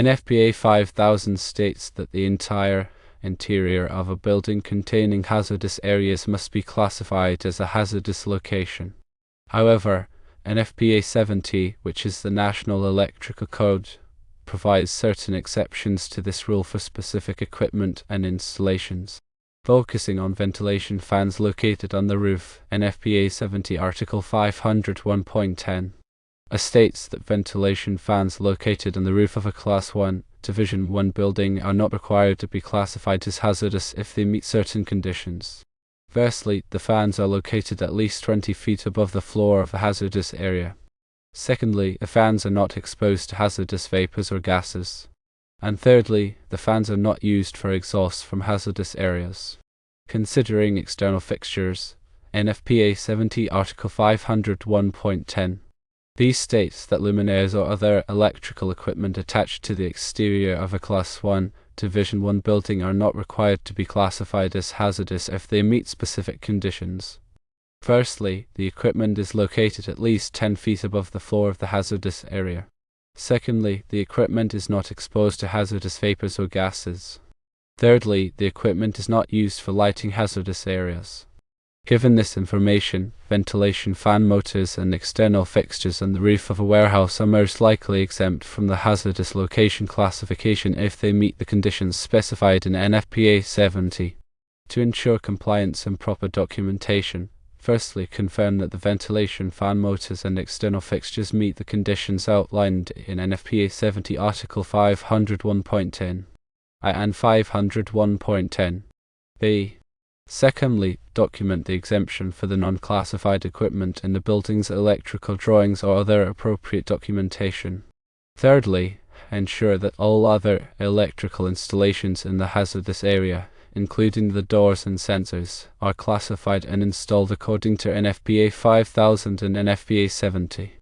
NFPA 5000 states that the entire interior of a building containing hazardous areas must be classified as a hazardous location. However, NFPA 70, which is the National Electrical Code, provides certain exceptions to this rule for specific equipment and installations. Focusing on ventilation fans located on the roof, NFPA 70 Article 501.10 states that ventilation fans located on the roof of a Class 1, Division 1 building are not required to be classified as hazardous if they meet certain conditions. Firstly, the fans are located at least 20 feet above the floor of a hazardous area. Secondly, the fans are not exposed to hazardous vapors or gases. And thirdly, the fans are not used for exhaust from hazardous areas. Considering external fixtures, NFPA 70 Article 501.10. These states that luminaires or other electrical equipment attached to the exterior of a Class 1, Division 1 building are not required to be classified as hazardous if they meet specific conditions. Firstly, the equipment is located at least 10 feet above the floor of the hazardous area. Secondly, the equipment is not exposed to hazardous vapors or gases. Thirdly, the equipment is not used for lighting hazardous areas. Given this information, ventilation fan motors and external fixtures on the roof of a warehouse are most likely exempt from the hazardous location classification if they meet the conditions specified in NFPA 70. To ensure compliance and proper documentation, firstly, confirm that the ventilation fan motors and external fixtures meet the conditions outlined in NFPA 70 Article 501.10 and 501.10 b. Secondly, document the exemption for the non-classified equipment in the building's electrical drawings or other appropriate documentation. Thirdly, ensure that all other electrical installations in the hazardous area, including the doors and sensors, are classified and installed according to NFPA 5000 and NFPA 70.